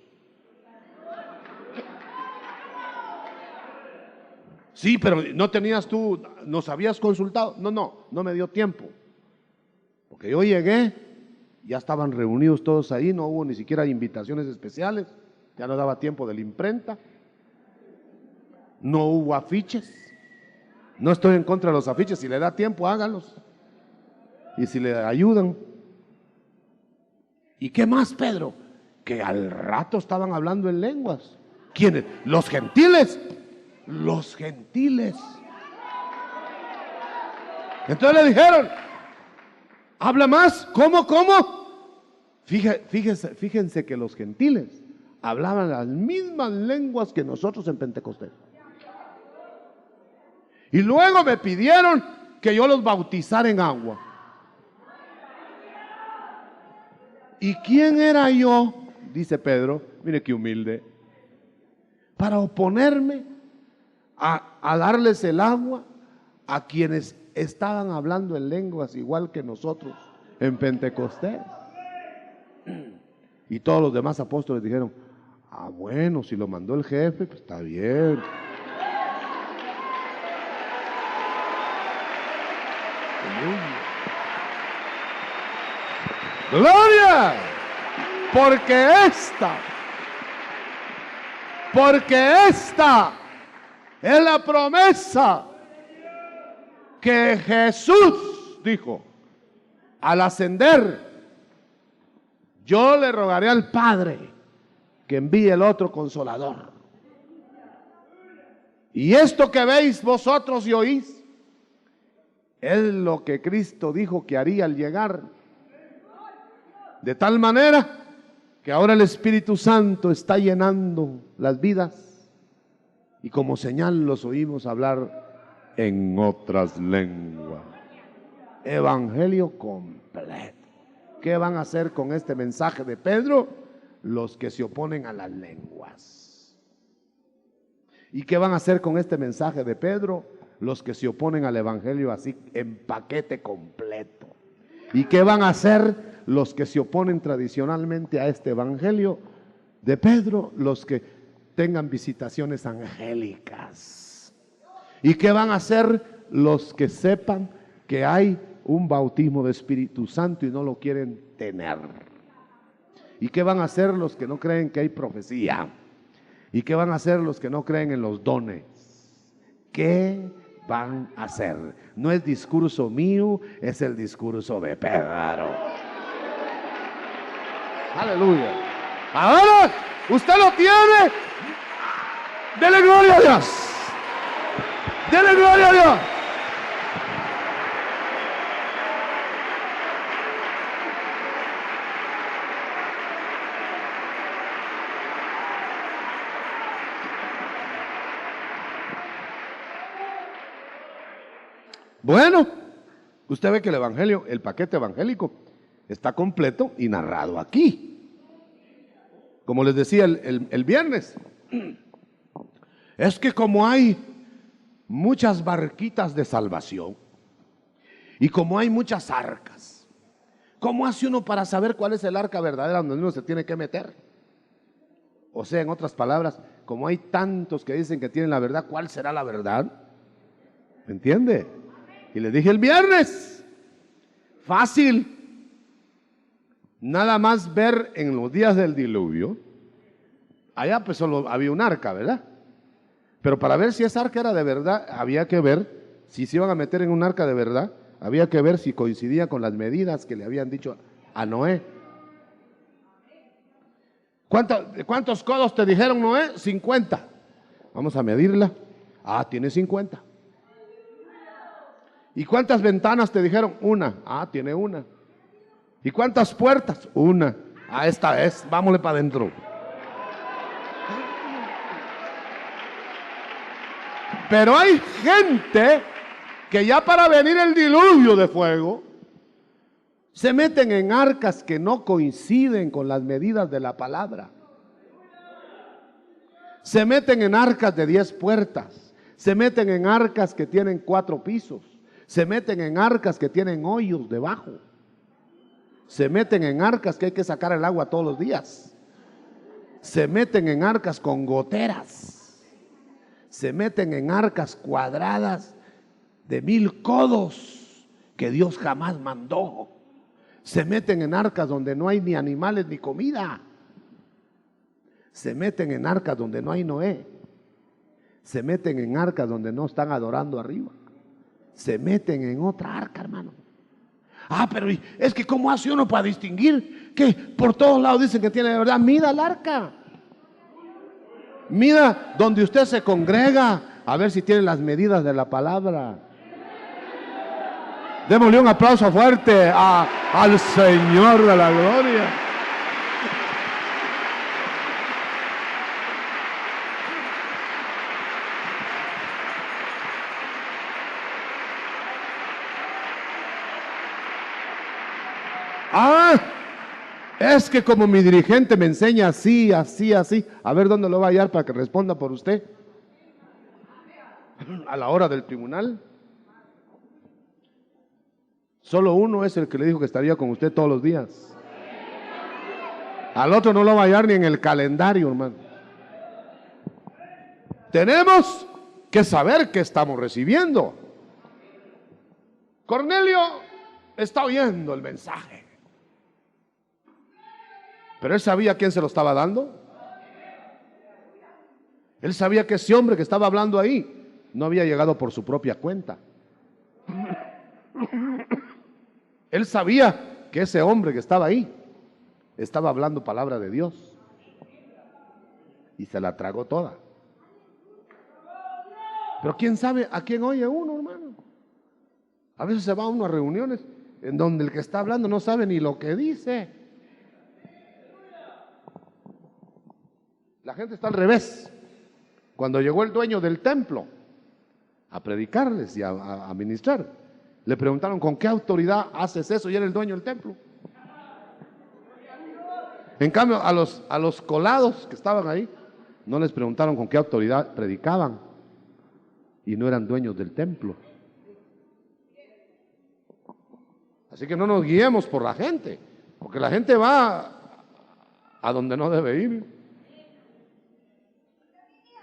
Sí, pero no tenías tú, nos habías consultado. No me dio tiempo. Porque yo llegué Ya estaban reunidos todos ahí, no hubo ni siquiera invitaciones especiales, ya no daba tiempo de la imprenta, no hubo afiches. No estoy en contra de los afiches, si le da tiempo hágalos, y si le ayudan. ¿Y qué más, Pedro? Que al rato estaban hablando en lenguas. ¿Quiénes? Los gentiles. Los gentiles. Entonces le dijeron, habla más. ¿Cómo? Fíjense que los gentiles hablaban las mismas lenguas que nosotros en Pentecostés. Y luego me pidieron que yo los bautizara en agua. ¿Y quién era yo? Dice Pedro, mire qué humilde, para oponerme a darles el agua a quienes estaban hablando en lenguas igual que nosotros en Pentecostés. Y todos los demás apóstoles dijeron, ah, bueno, si lo mandó el jefe, pues está bien. Gloria, porque esta es la promesa que Jesús dijo al ascender: yo le rogaré al Padre que envíe el otro Consolador. Y esto que veis vosotros y oís es lo que Cristo dijo que haría al llegar. De tal manera que ahora el Espíritu Santo está llenando las vidas y como señal los oímos hablar en otras lenguas. Evangelio completo. ¿Qué van a hacer con este mensaje de Pedro? Los que se oponen a las lenguas. ¿Y qué van a hacer con este mensaje de Pedro? Los que se oponen al Evangelio así en paquete completo. ¿Y qué van a hacer los que se oponen tradicionalmente a este Evangelio de Pedro? Los que tengan visitaciones angélicas. ¿Y qué van a hacer los que sepan que hay un bautismo de Espíritu Santo y no lo quieren tener? ¿Y qué van a hacer los que no creen que hay profecía? ¿Y qué van a hacer los que no creen en los dones? ¿Qué van a hacer? No es discurso mío, es el discurso de Pedro. Aleluya. Ahora usted lo tiene. Dele gloria a Dios. Dele gloria a Dios. Bueno, usted ve que el evangelio, el paquete evangélico está completo y narrado aquí. Como les decía el viernes, es que como hay muchas barquitas de salvación y como hay muchas arcas, ¿cómo hace uno para saber cuál es el arca verdadera donde uno se tiene que meter? O sea, en otras palabras, como hay tantos que dicen que tienen la verdad, ¿cuál será la verdad? ¿Me entiende? Y les dije el viernes, fácil, nada más ver en los días del diluvio, allá pues solo había un arca, ¿verdad? Pero para ver si esa arca era de verdad, había que ver, si se iban a meter en un arca de verdad, había que ver si coincidía con las medidas que le habían dicho a Noé. ¿Cuántos codos te dijeron Noé? 50. Vamos a medirla. Ah, tiene 50. ¿Y cuántas ventanas te dijeron? Una. Ah, tiene una. ¿Y cuántas puertas? Una. Ah, esta es. Vámonos para adentro. Pero hay gente que ya para venir el diluvio de fuego se meten en arcas que no coinciden con las medidas de la palabra. Se meten en arcas de 10 puertas. Se meten en arcas que tienen 4 pisos. Se meten en arcas que tienen hoyos debajo. Se meten en arcas que hay que sacar el agua todos los días. Se meten en arcas con goteras. Se meten en arcas cuadradas de 1000 codos que Dios jamás mandó. Se meten en arcas donde no hay ni animales ni comida. Se meten en arcas donde no hay Noé. Se meten en arcas donde no están adorando arriba. Se meten en otra arca, hermano. Ah, pero es que ¿cómo hace uno para distinguir que por todos lados dicen que tiene de verdad? Mida el arca. Mida donde usted se congrega, a ver si tiene las medidas de la palabra. Démosle un aplauso fuerte al Señor de la gloria. Es que como mi dirigente me enseña así, así, así. A ver dónde lo va a hallar para que responda por usted. A la hora del tribunal. Solo uno es el que le dijo que estaría con usted todos los días. Al otro no lo va a hallar ni en el calendario, hermano. Tenemos que saber qué estamos recibiendo. Cornelio está oyendo el mensaje. Pero él sabía a quién se lo estaba dando. Él sabía que ese hombre que estaba hablando ahí no había llegado por su propia cuenta. Él sabía que ese hombre que estaba ahí estaba hablando palabra de Dios. Y se la tragó toda. Pero quién sabe a quién oye uno, hermano. A veces se va uno a reuniones en donde el que está hablando no sabe ni lo que dice. La gente está al revés. Cuando llegó el dueño del templo a predicarles y a ministrar, le preguntaron: ¿con qué autoridad haces eso? Y era el dueño del templo. En cambio, a los colados que estaban ahí, no les preguntaron con qué autoridad predicaban, y no eran dueños del templo. Así que no nos guiemos por la gente, porque la gente va a donde no debe ir.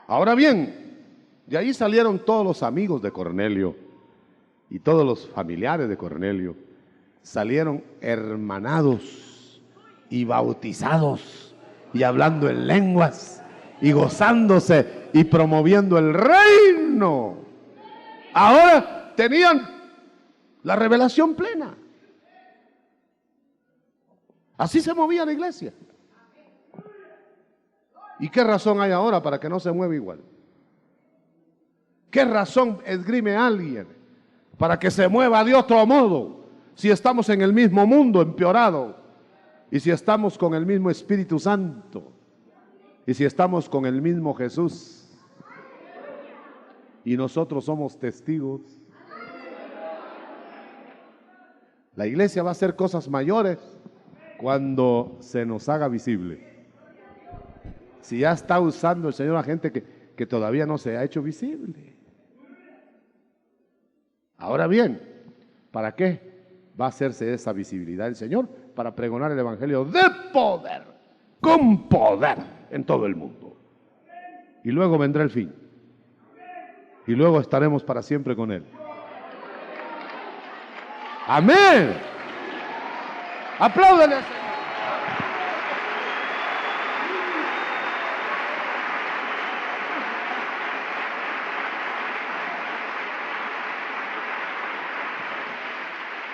Ahora bien, de ahí salieron todos los amigos de Cornelio y todos los familiares de Cornelio. Salieron hermanados y bautizados y hablando en lenguas y gozándose y promoviendo el reino. Ahora tenían la revelación plena. Así se movía la iglesia. ¿Y qué razón hay ahora para que no se mueva igual? ¿Qué razón esgrime alguien para que se mueva de otro modo si estamos en el mismo mundo empeorado? Y si estamos con el mismo Espíritu Santo. Y si estamos con el mismo Jesús. Y nosotros somos testigos. La iglesia va a hacer cosas mayores cuando se nos haga visible. Si ya está usando el Señor a gente que todavía no se ha hecho visible. Ahora bien, ¿para qué va a hacerse esa visibilidad del Señor? Para pregonar el Evangelio de poder, con poder en todo el mundo. Y luego vendrá el fin. Y luego estaremos para siempre con Él. Amén. Apláudanle al Señor.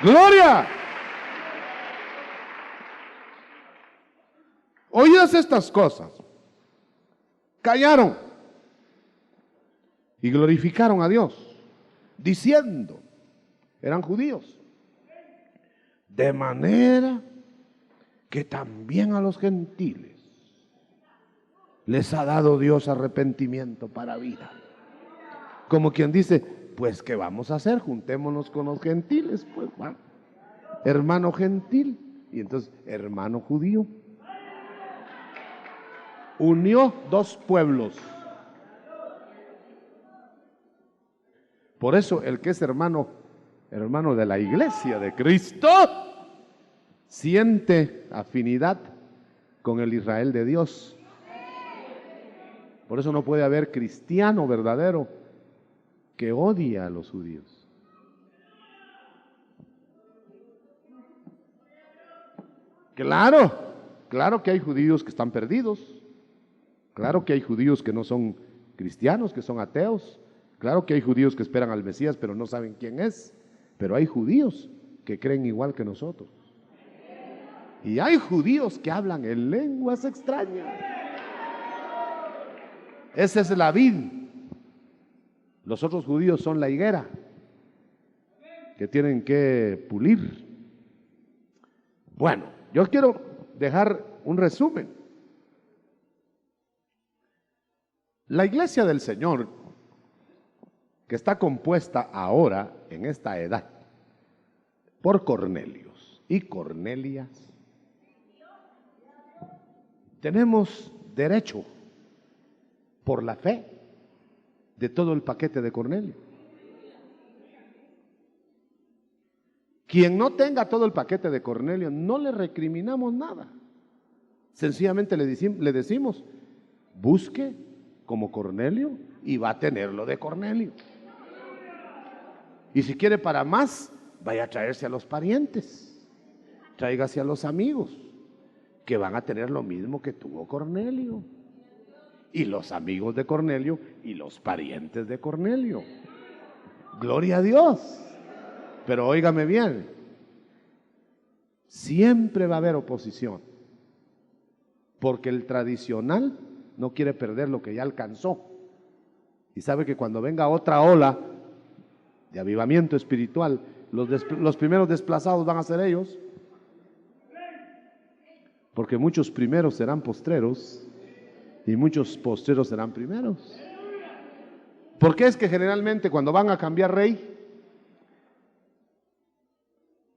¡Gloria! Oídas estas cosas, callaron y glorificaron a Dios, diciendo, eran judíos, de manera que también a los gentiles les ha dado Dios arrepentimiento para vida. Como quien dice, pues ¿qué vamos a hacer? Juntémonos con los gentiles, pues bueno, hermano gentil y entonces hermano judío. Unió dos pueblos. Por eso el que es hermano de la iglesia de Cristo, siente afinidad con el Israel de Dios. Por eso no puede haber cristiano verdadero que odie a los judíos. Claro, claro que hay judíos que están perdidos. Claro que hay judíos que no son cristianos, que son ateos. Claro que hay judíos que esperan al Mesías, pero no saben quién es. Pero hay judíos que creen igual que nosotros. Y hay judíos que hablan en lenguas extrañas. Esa es la vid. Los otros judíos son la higuera que tienen que pulir. Bueno, yo quiero dejar un resumen. La iglesia del Señor, que está compuesta ahora en esta edad por Cornelios y Cornelias, tenemos derecho por la fe de todo el paquete de Cornelio. Quien no tenga todo el paquete de Cornelio, no le recriminamos nada. Sencillamente le decimos, busque como Cornelio y va a tener lo de Cornelio. Y si quiere para más, vaya a traerse a los parientes, tráigase a los amigos, que van a tener lo mismo que tuvo Cornelio. Y los amigos de Cornelio y los parientes de Cornelio. Gloria a Dios. Pero óigame bien, siempre va a haber oposición, porque el tradicional no quiere perder lo que ya alcanzó. Y sabe que cuando venga otra ola de avivamiento espiritual, los primeros desplazados van a ser ellos, porque muchos primeros serán postreros y muchos postreros serán primeros. Porque es que generalmente cuando van a cambiar rey,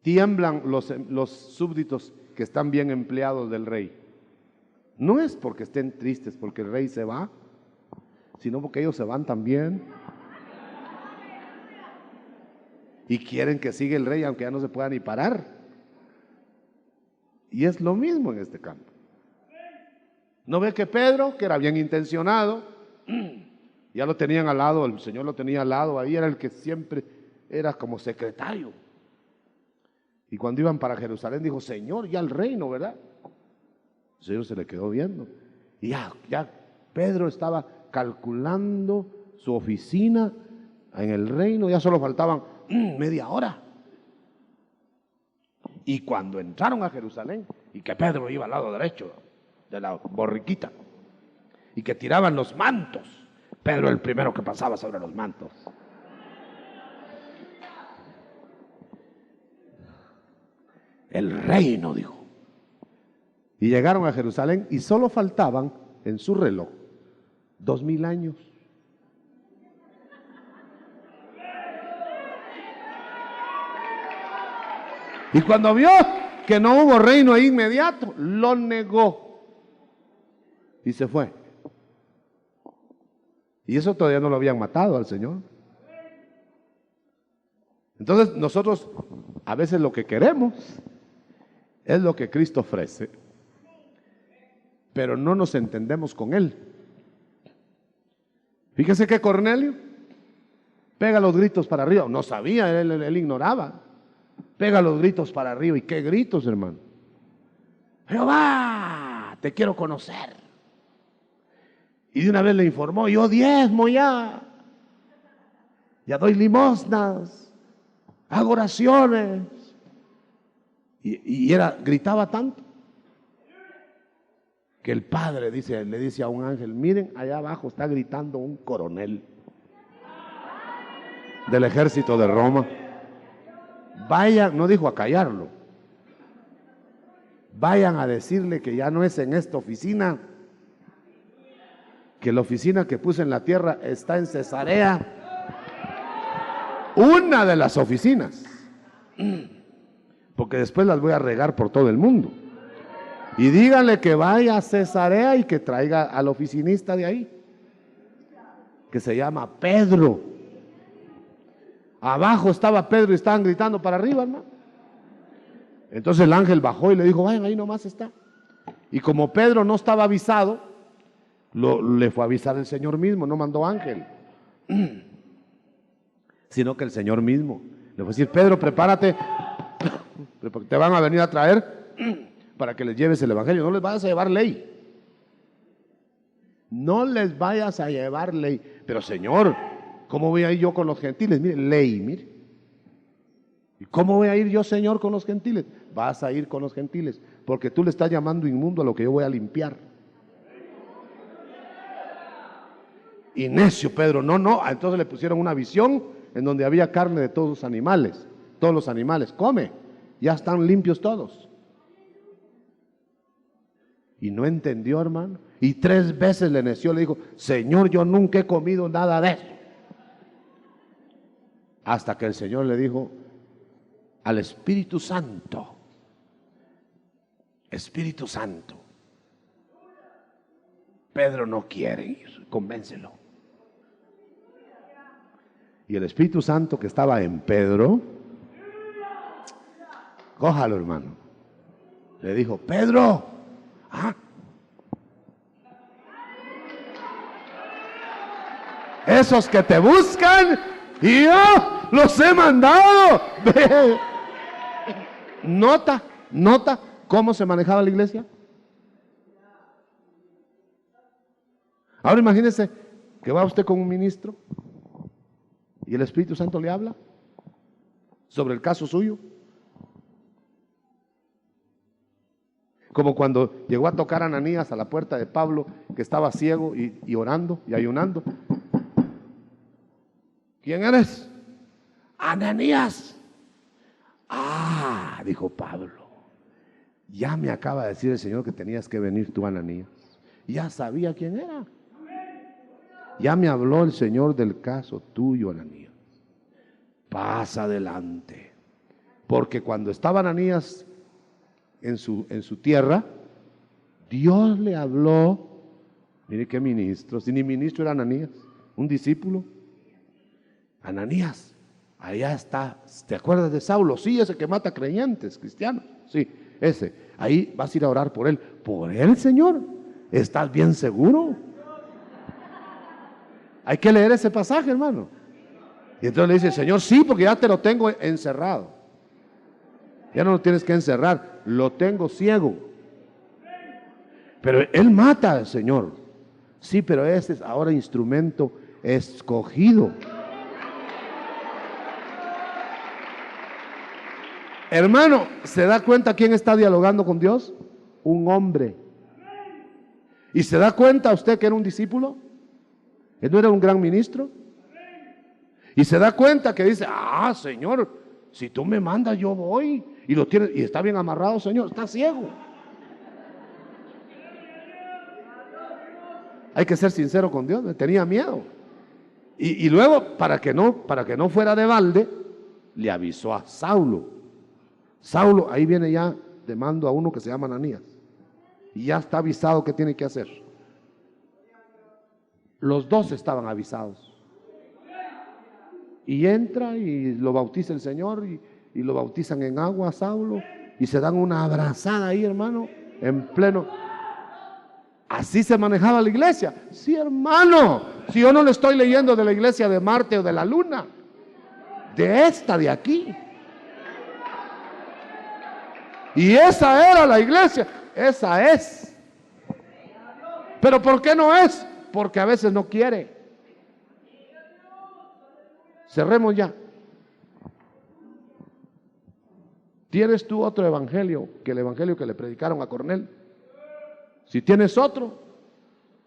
tiemblan los súbditos que están bien empleados del rey. No es porque estén tristes porque el rey se va, sino porque ellos se van también. Y quieren que siga el rey aunque ya no se pueda ni parar. Y es lo mismo en este campo. ¿No ve que Pedro, que era bien intencionado, ya lo tenían al lado, el Señor lo tenía al lado, ahí era el que siempre era como secretario? Y cuando iban para Jerusalén dijo, Señor, ya el reino, ¿verdad? El Señor se le quedó viendo. Y ya Pedro estaba calculando su oficina en el reino, ya solo faltaban media hora. Y cuando entraron a Jerusalén, y que Pedro iba al lado derecho de la borriquita, y que tiraban los mantos, Pedro el primero que pasaba sobre los mantos. El reino, dijo. Y llegaron a Jerusalén y solo faltaban en su reloj 2000 años. Y cuando vio que no hubo reino ahí inmediato, lo negó y se fue. Y eso todavía no lo habían matado al Señor. Entonces nosotros a veces lo que queremos es lo que Cristo ofrece, pero no nos entendemos con Él. Fíjese que Cornelio pega los gritos para arriba. No sabía, él ignoraba. Pega los gritos para arriba. ¿Y qué gritos, hermano? Jehová, te quiero conocer. Y de una vez le informó, yo diezmo ya doy limosnas, hago oraciones. Y gritaba tanto que el padre le dice a un ángel, miren, allá abajo está gritando un coronel del ejército de Roma. Vayan, no dijo a callarlo, vayan a decirle que ya no es en esta oficina, que la oficina que puse en la tierra está en Cesarea, una de las oficinas, porque después las voy a regar por todo el mundo. Y díganle que vaya a Cesarea y que traiga al oficinista de ahí, que se llama Pedro. Abajo estaba Pedro y estaban gritando para arriba, hermano. Entonces el ángel bajó y le dijo, vayan, ahí nomás está. Y como Pedro no estaba avisado, le fue a avisar el Señor mismo, no mandó ángel, sino que el Señor mismo le fue a decir, Pedro, prepárate, te van a venir a traer para que les lleves el evangelio. No les vayas a llevar ley. No les vayas a llevar ley. Pero Señor, ¿cómo voy a ir yo con los gentiles? Mire, ley, mire. ¿Y cómo voy a ir yo, Señor, con los gentiles? Vas a ir con los gentiles, porque tú le estás llamando inmundo a lo que yo voy a limpiar. Y necio Pedro, no. Entonces le pusieron una visión en donde había carne de todos los animales. Todos los animales, come, ya están limpios todos. Y no entendió, hermano. Y 3 veces le neció, le dijo, Señor, yo nunca he comido nada de eso. Hasta que el Señor le dijo al Espíritu Santo, Espíritu Santo, Pedro no quiere ir, convéncelo. Y el Espíritu Santo que estaba en Pedro, cójalo, hermano, le dijo, Pedro, esos que te buscan, y yo los he mandado. Nota cómo se manejaba la iglesia. Ahora imagínese que va usted con un ministro y el Espíritu Santo le habla sobre el caso suyo. Como cuando llegó a tocar a Ananías a la puerta de Pablo, que estaba ciego y orando y ayunando. ¿Quién eres? Ananías. Dijo Pablo, ya me acaba de decir el Señor que tenías que venir tú, Ananías. Ya sabía quién era. Ya me habló el Señor del caso tuyo, Ananías. Pasa adelante. Porque cuando estaba Ananías en su tierra, Dios le habló. Mire qué ministro, si ni ministro era Ananías, un discípulo. Ananías, allá está, ¿te acuerdas de Saulo? Sí, ese que mata creyentes, cristianos, sí, ese. Ahí vas a ir a orar por él. ¿Por él, Señor? ¿Estás bien seguro? Hay que leer ese pasaje, hermano. Y entonces le dice, Señor, sí, porque ya te lo tengo encerrado. Ya no lo tienes que encerrar, lo tengo ciego. Pero él mata al Señor. Sí, pero ese es ahora instrumento escogido. Hermano, ¿se da cuenta quién está dialogando con Dios? Un hombre. ¿Y se da cuenta usted que era un discípulo? ¿Él no era un gran ministro? Y se da cuenta que dice, Señor, si tú me mandas yo voy. Y lo tiene, y está bien amarrado, Señor, está ciego. Hay que ser sincero con Dios, me tenía miedo. Y luego, para que no fuera de balde, le avisó a Saulo. Saulo, ahí viene ya de mando a uno que se llama Ananías. Y ya está avisado qué tiene que hacer. Los dos estaban avisados. Y entra y lo bautiza el Señor y lo bautizan en agua a Saulo. Y se dan una abrazada ahí, hermano, en pleno. Así se manejaba la iglesia. Sí, hermano, si yo no le estoy leyendo de la iglesia de Marte o de la Luna, de esta de aquí. Y esa era la iglesia, esa es. Pero ¿por qué no es? Porque a veces no quiere. Cerremos ya. ¿Tienes tú otro evangelio que el evangelio que le predicaron a Cornelio? Si tienes otro,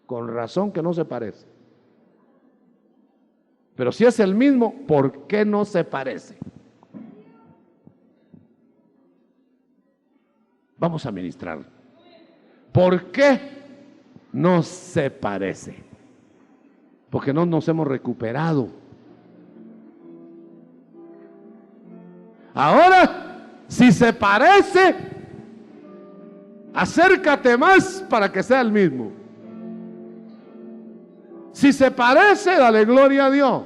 con razón que no se parece. Pero si es el mismo, ¿por qué no se parece? Vamos a ministrar. ¿Por qué no se parece? Porque no nos hemos recuperado. Ahora, si se parece, acércate más para que sea el mismo. Si se parece, dale gloria a Dios.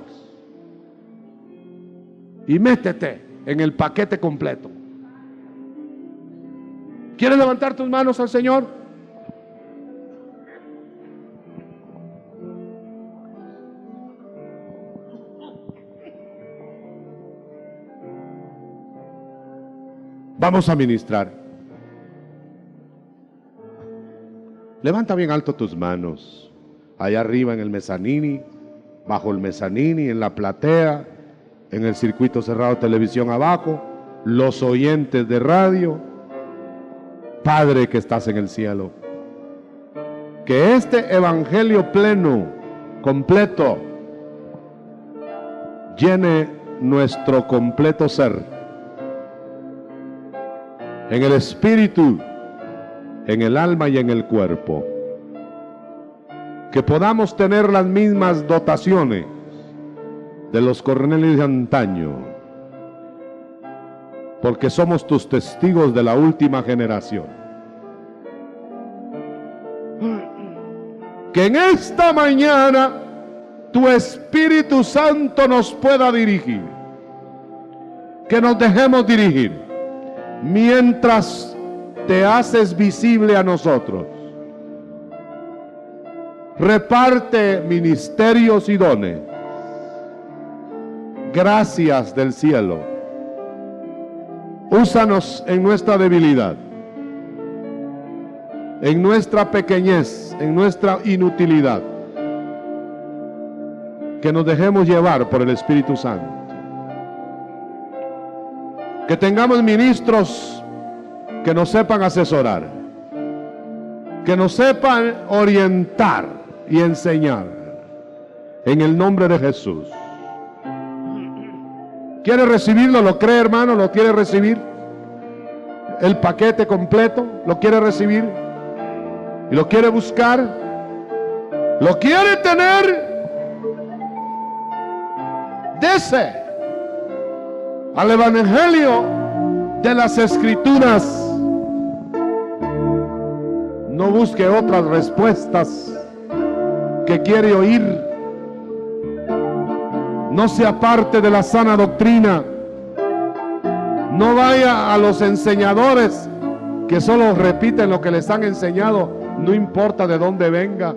Y métete en el paquete completo. ¿Quieres levantar tus manos al Señor? Vamos a ministrar. Levanta bien alto tus manos. Allá arriba en el mezanini, bajo el mezanini, en la platea, en el circuito cerrado de televisión abajo, los oyentes de radio. Padre que estás en el cielo, que este evangelio pleno, completo, llene nuestro completo ser, en el espíritu, en el alma y en el cuerpo. Que podamos tener las mismas dotaciones de los Cornelios de antaño, porque somos tus testigos de la última generación. Que en esta mañana tu Espíritu Santo nos pueda dirigir, que nos dejemos dirigir mientras te haces visible a nosotros. Reparte ministerios y dones, gracias del cielo. Úsanos en nuestra debilidad, en nuestra pequeñez, en nuestra inutilidad. Que nos dejemos llevar por el Espíritu Santo. Que tengamos ministros que nos sepan asesorar, que nos sepan orientar y enseñar, en el nombre de Jesús. ¿Quiere recibirlo? ¿Lo cree, hermano? ¿Lo quiere recibir? El paquete completo, ¿lo quiere recibir? ¿Y lo quiere buscar? ¿Lo quiere tener? Dese al evangelio de las Escrituras. No busque otras respuestas que quiere oír. No se aparte de la sana doctrina. No vaya a los enseñadores que solo repiten lo que les han enseñado, no importa de dónde venga.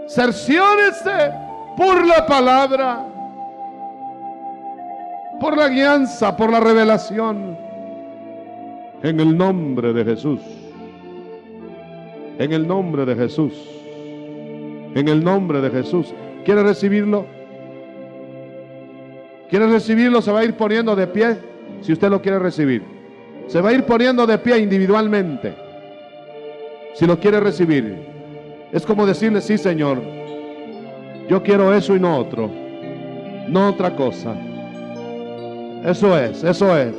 Cerciónese por la palabra, por la guianza, por la revelación, en el nombre de Jesús. En el nombre de Jesús. En el nombre de Jesús. ¿Quiere recibirlo? ¿Quiere recibirlo? Se va a ir poniendo de pie. Si usted lo quiere recibir, se va a ir poniendo de pie individualmente. Si lo quiere recibir, es como decirle: sí, Señor, yo quiero eso y no otro, no otra cosa. Eso es, eso es,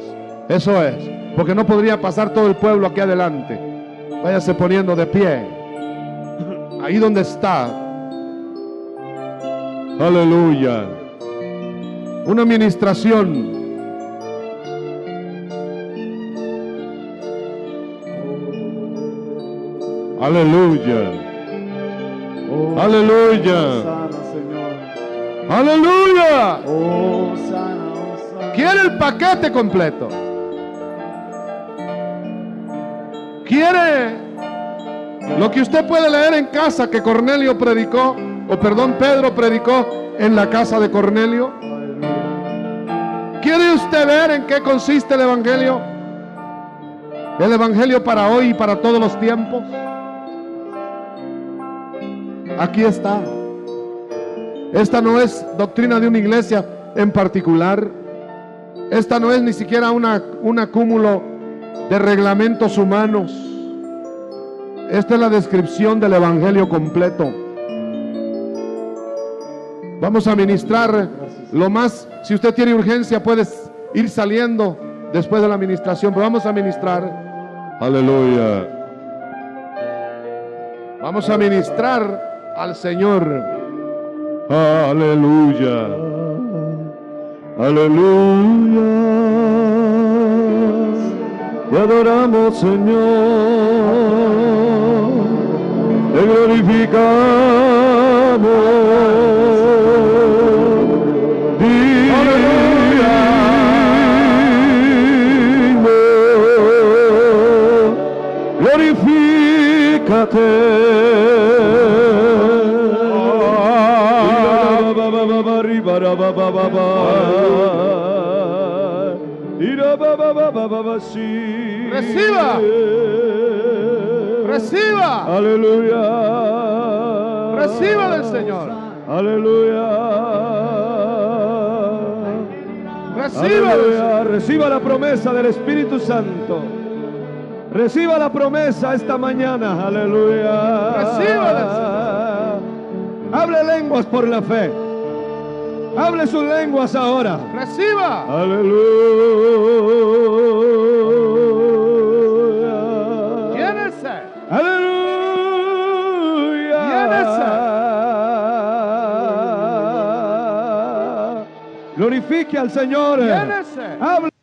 eso es. Porque no podría pasar todo el pueblo aquí adelante. Váyase poniendo de pie, ahí donde está. Aleluya. Una administración. Aleluya. Oh, Aleluya. sana, Señor. Aleluya. Oh, sana, oh, sana. Quiere el paquete completo. Quiere lo que usted puede leer en casa que Cornelio predicó, o perdón, Pedro predicó en la casa de Cornelio. ¿Quiere usted ver en qué consiste el evangelio? El evangelio para hoy y para todos los tiempos. Aquí está. Esta no es doctrina de una iglesia en particular. Esta no es ni siquiera un acúmulo de reglamentos humanos. Esta es la descripción del evangelio completo. Vamos a ministrar lo más. Si usted tiene urgencia, puedes ir saliendo después de la administración, pero vamos a ministrar. Aleluya. Vamos a ministrar al Señor. Aleluya. Aleluya. Te adoramos, Señor. Te glorificamos. Glorifícate. Reciba. Reciba. Aleluya. Reciba del Señor. Aleluya. Reciba del Aleluya. Señor. Reciba la promesa del Espíritu Santo. Reciba la promesa esta mañana. Aleluya. Reciba del Hable lenguas por la fe. Hable sus lenguas ahora. Reciba. Aleluya. Llénese. Aleluya. Llénese. Glorifique al Señor. Llénese. Hable.